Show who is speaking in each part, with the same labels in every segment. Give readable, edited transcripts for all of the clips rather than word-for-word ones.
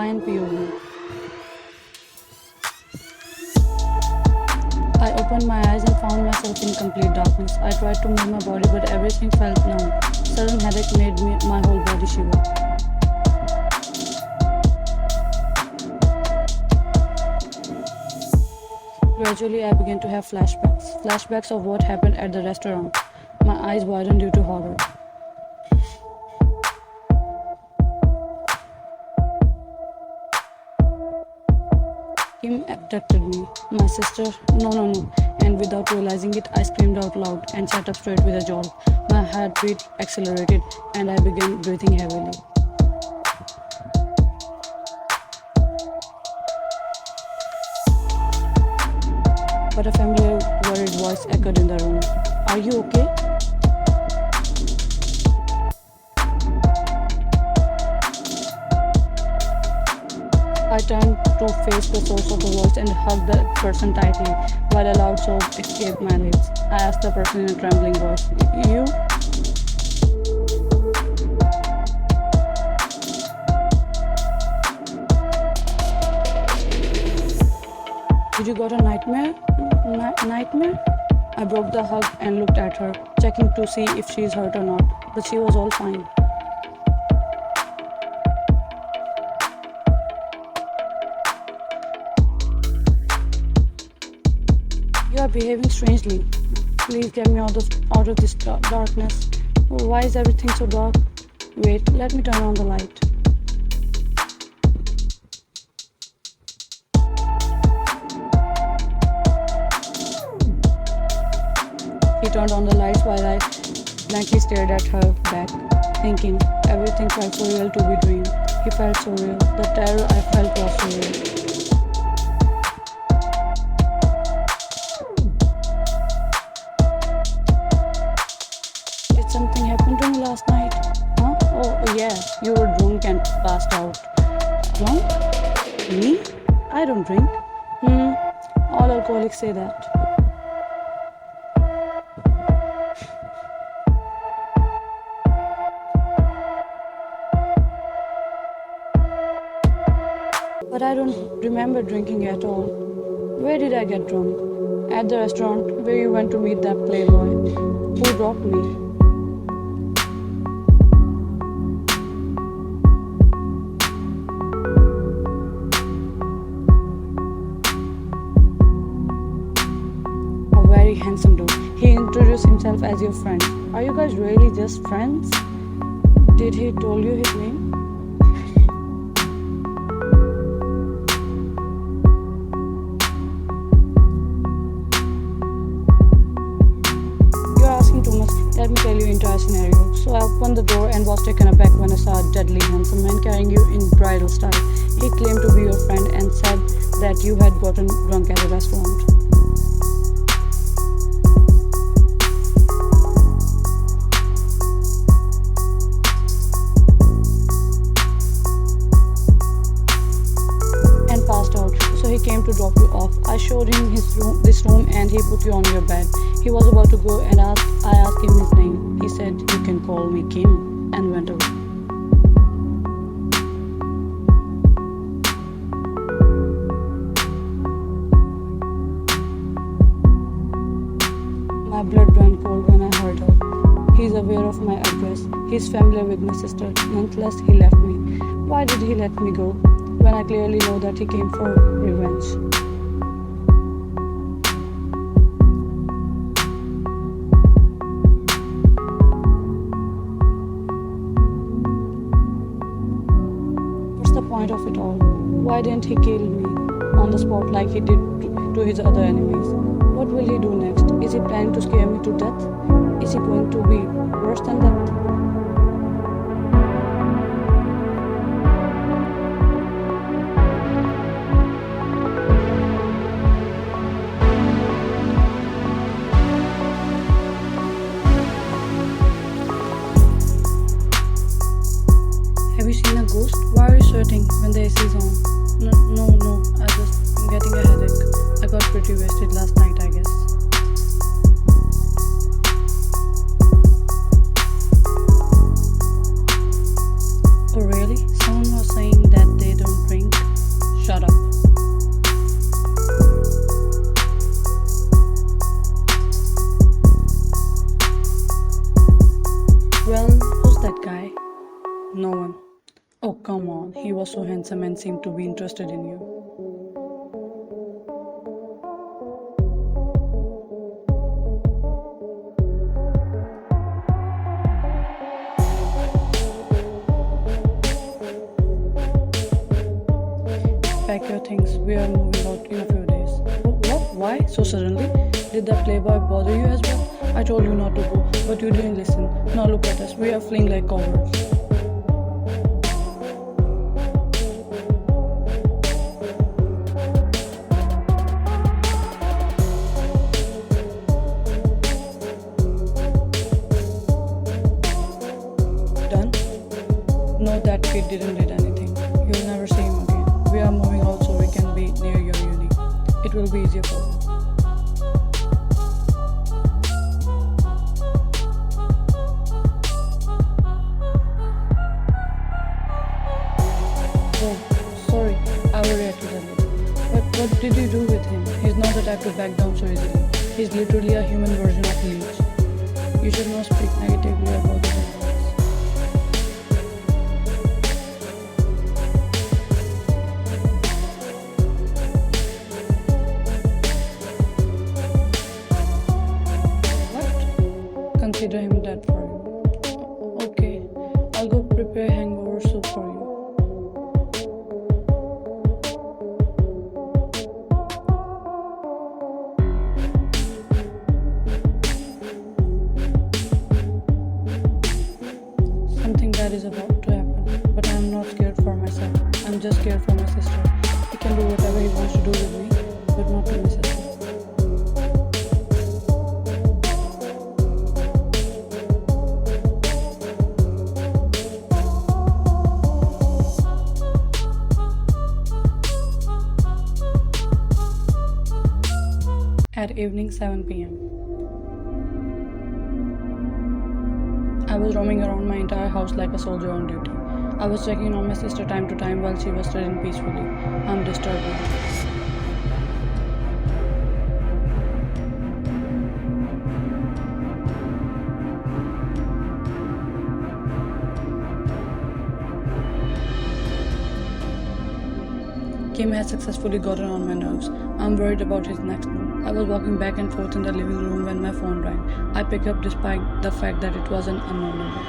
Speaker 1: Lion POV. I opened my eyes and found myself in complete darkness. I tried to move my body, but everything felt numb. Sudden headache made my whole body shiver. Gradually, I began to have flashbacks of what happened at the restaurant. My eyes widened due to horror. Kim abducted me. My sister, no. And without realizing it, I screamed out loud and sat up straight with a jolt. My heartbeat accelerated and I began breathing heavily. But a familiar, worried voice echoed in the room. Are you okay? I turned to face the source of the voice and hugged the person tightly, while a loud sob escaped my lips. I asked the person in a trembling voice, You? Did you got a nightmare? Nightmare? I broke the hug and looked at her, checking to see if she's hurt or not, but she was all fine. You are behaving strangely. Please get me out of this darkness. Why is everything so dark? Wait, let me turn on the light. He turned on the lights while I blankly stared at her back, thinking everything felt so real to be dreamed. He felt so real. The terror I felt was so real. Did something happen to me last night? Huh? Oh yeah, you were drunk and passed out. Drunk? Me? I don't drink. All alcoholics say that. But I don't remember drinking at all. Where did I get drunk? At the restaurant where you went to meet that playboy. Who dropped me? A very handsome dude. He introduced himself as your friend. Are you guys really just friends? Did he told you his name? Let me tell you entire scenario. So I opened the door and was taken aback when I saw a deadly handsome man carrying you in bridal style. He claimed to be your friend and said that you had gotten drunk at a restaurant. And passed out. So he came to drop you off. I showed him this room and he put you on your bed. He was about to go and I asked him his name. He said, You can call me Kim, and went away. My blood ran cold when I heard her. He's aware of my address. He's familiar with my sister. Nonetheless, he left me. Why did he let me go when I clearly know that he came for revenge? Point of it all. Why didn't he kill me on the spot like he did to his other enemies? What will he do next? Is he planning to scare me to death? Is he going to be worse than that? Have you seen a ghost? Why are you sweating when the AC is on? No, I'm getting a headache. I got pretty wasted last night, I guess. Come on, he was so handsome and seemed to be interested in you. Pack your things, we are moving out in a few days. What? Why? So suddenly? Did that playboy bother you as well? I told you not to go, but you didn't listen. Now look at us, we are fleeing like cowards. Done? No, that kid didn't did anything. You'll never see him again. We are moving out so we can be near your uni. It will be easier for you. Oh, sorry, I will react to that later. But what did you do with him? He's not the type to back down so easily. He's literally a human version of Leech. You should not speak negatively about the guys. What? Consider him dead for you. Okay, I'll go prepare hangover soup for you. Something bad is about to happen, but I am not scared for myself. I'm just scared for my sister. He can do whatever he wants to do with me, but not to my sister. At evening 7 p.m. I was roaming around my entire house like a soldier on duty. I was checking on my sister time to time while she was studying peacefully. I'm disturbed now. Kim has successfully gotten on my nerves. I'm worried about his next move. I was walking back and forth in the living room when my phone rang. I picked up despite the fact that it was an unknown number.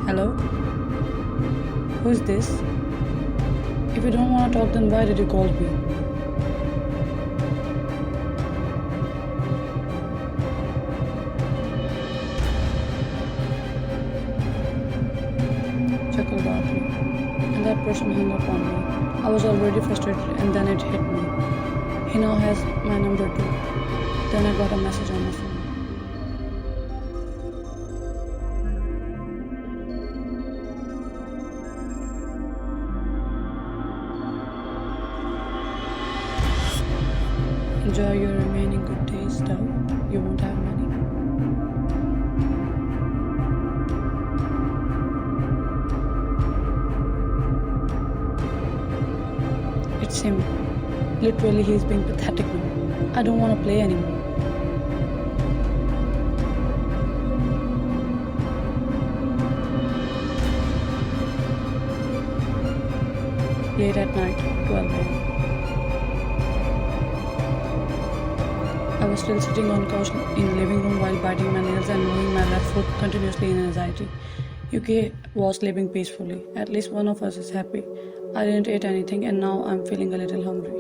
Speaker 1: Hello? Who is this? If you don't want to talk, then why did you call me? Chuckled loudly, and that person hung up on me. I was already frustrated, and then it hit me. He now has my number too. Then I got a message on my phone. Enjoy your remaining good days, though. You won't have many. It's him. Literally, he's being pathetic now. I don't want to play anymore. Late at night, 12 a.m. I was still sitting on the couch in the living room while biting my nails and moving my left foot continuously in anxiety. UK was sleeping peacefully. At least one of us is happy. I didn't eat anything and now I'm feeling a little hungry.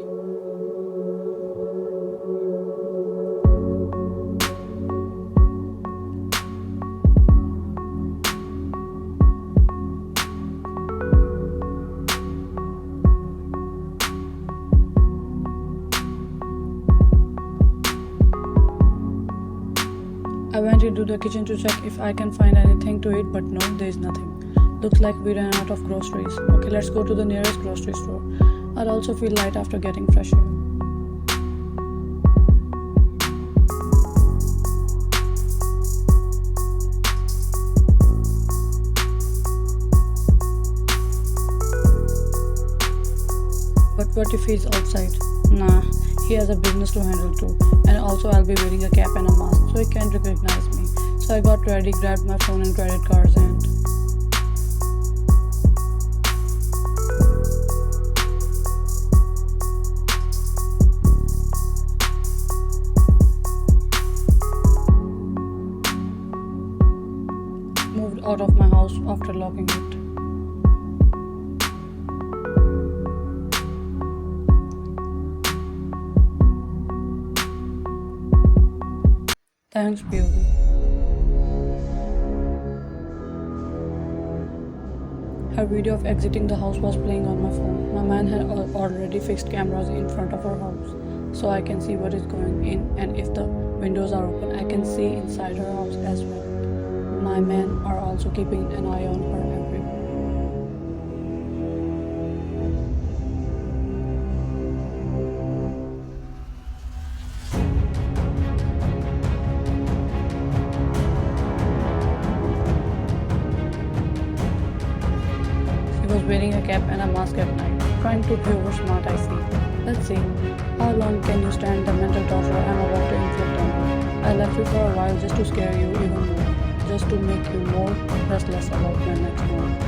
Speaker 1: I went into the kitchen to check if I can find anything to eat, but no, there is nothing. Looks like we ran out of groceries. Okay, let's go to the nearest grocery store. I'll also feel light after getting fresh air. But What if he's outside? Nah, he has a business to handle too. And also, I'll be wearing a cap and a mask, so he can't recognize me. So I got ready, grabbed my phone and credit cards, and moved out of my house after locking it. Thanks, POV. Her video of exiting the house was playing on my phone. My man had already fixed cameras in front of her house, so I can see what is going in, and if the windows are open, I can see inside her house as well. My men are also keeping an eye on her everywhere. He was wearing a cap and a mask at night, trying to be over smart, I see. Let's see. How long can you stand the mental torture I'm about to inflict on you? I left you for a while just to scare you even more, just to make you more restless about my next move.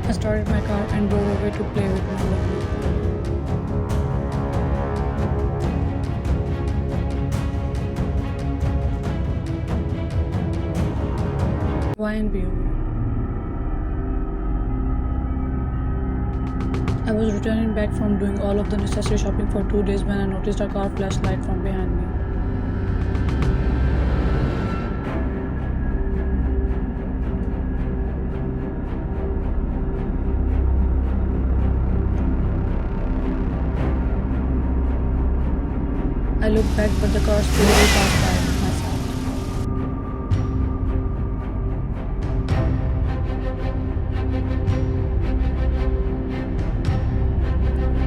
Speaker 1: I started my car and drove away to play with my lovely friend. Wine view. I was returning back from doing all of the necessary shopping for 2 days when I noticed a car flashlight from behind me. I looked back, but the car slowly passed by my side.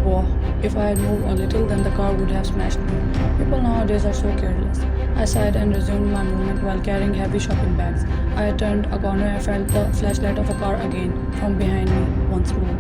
Speaker 1: Whoa, if I had moved a little, then the car would have smashed me. People nowadays are so careless. I sighed and resumed my movement while carrying heavy shopping bags. I turned a corner and felt the flashlight of a car again from behind me once more.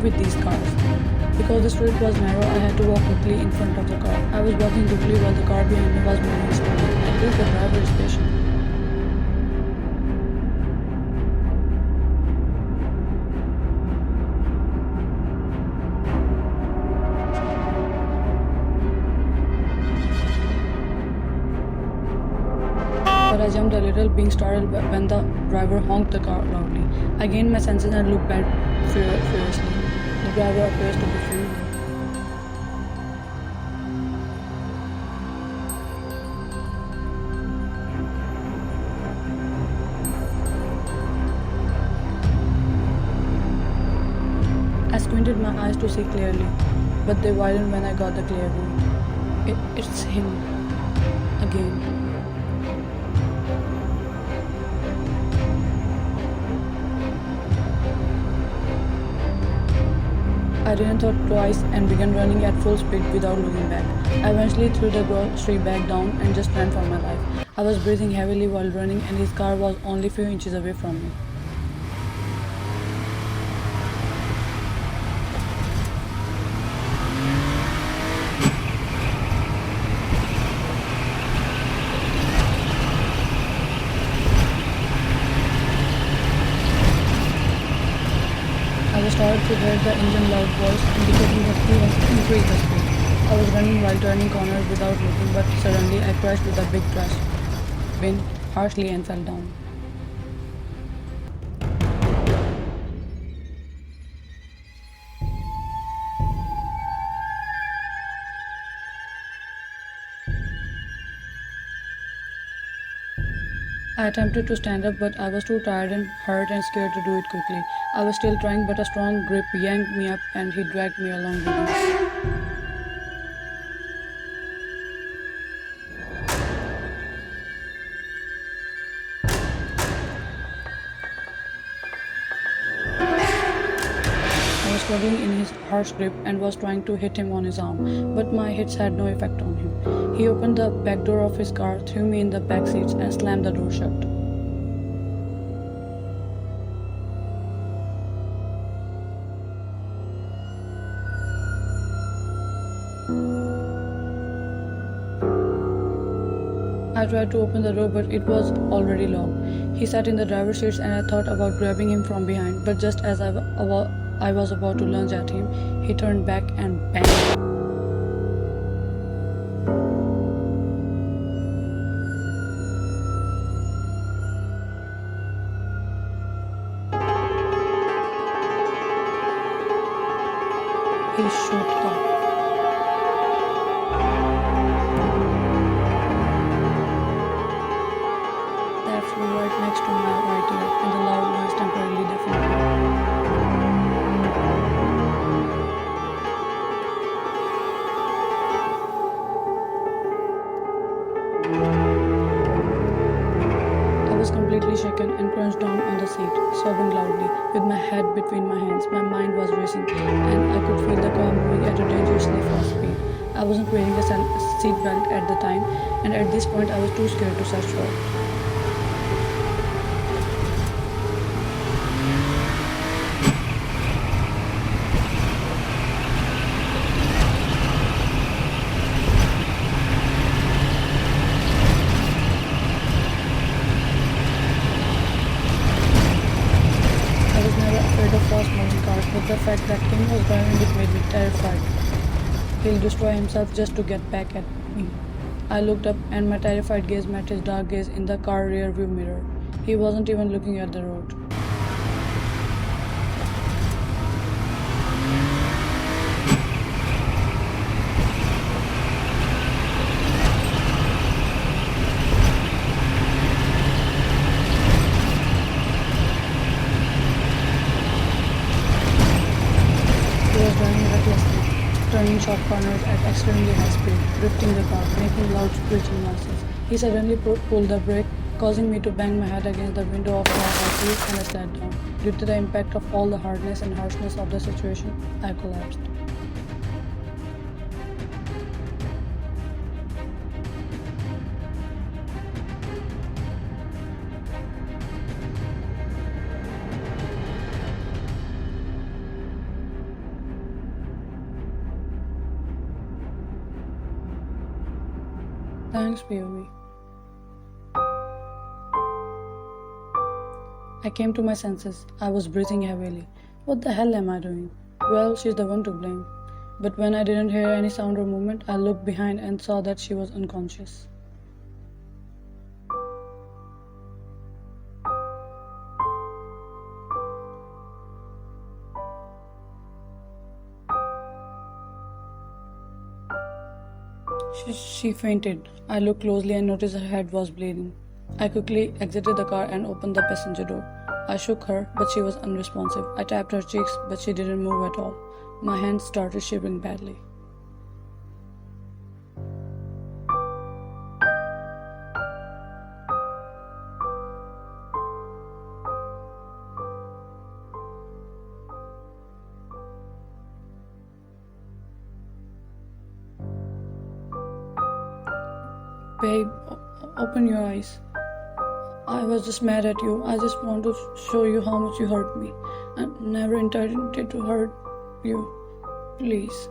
Speaker 1: With these cars. Because the street was narrow, I had to walk quickly in front of the car. I was walking quickly while the car behind me was moving slowly. At least the driver is patient. But I jumped a little, being startled when the driver honked the car loudly. I gained my senses and looked back furiously. The driver appears to be friendly. I squinted my eyes to see clearly, but they widened when I got the clear view. It's him. Again. I didn't think twice and began running at full speed without looking back. I eventually threw the grocery bag down and just ran for my life. I was breathing heavily while running, and his car was only a few inches away from me. I started to hear the engine loud voice indicating that he was increased the speed. I was running while turning corners without looking, but suddenly I crashed with a big crash, wind harshly, and fell down. I attempted to stand up, but I was too tired and hurt and scared to do it quickly. I was still trying, but a strong grip yanked me up and he dragged me along with him. I was struggling in his harsh grip and was trying to hit him on his arm, but my hits had no effect on him. He opened the back door of his car, threw me in the back seats, and slammed the door shut. I tried to open the door, but it was already locked. He sat in the driver's seat and I thought about grabbing him from behind, but just as I was about to lunge at him, he turned back and bang! He shot up. That flew right next to my right ear, and the loud noise temporarily deafened me. I was completely shaken and crouched down on the seat, sobbing loudly, with my head between my hands. My mind was racing, and I could feel the car moving at a dangerously fast speed. I wasn't wearing a seat belt at the time, and at this point I was too scared to search for it. I was never afraid of fast-moving cars, but the fact that King was driving it made me terrified. He'll destroy himself just to get back at me. I looked up and my terrified gaze met his dark gaze in the car rear view mirror. He wasn't even looking at the road. He was driving recklessly, turning sharp corners at extremely high speed, drifting the car, making loud screeching noises. He suddenly pulled the brake, causing me to bang my head against the window of the RV and I slid down. Due to the impact of all the hardness and harshness of the situation, I collapsed. Thanks, POV. I came to my senses. I was breathing heavily. What the hell am I doing? Well, she's the one to blame. But when I didn't hear any sound or movement, I looked behind and saw that she was unconscious. She fainted. I looked closely and noticed her head was bleeding. I quickly exited the car and opened the passenger door. I shook her, but she was unresponsive. I tapped her cheeks, but she didn't move at all. My hands started shivering badly. Babe, open your eyes. I was just mad at you. I just want to show you how much you hurt me. I never intended to hurt you. Please.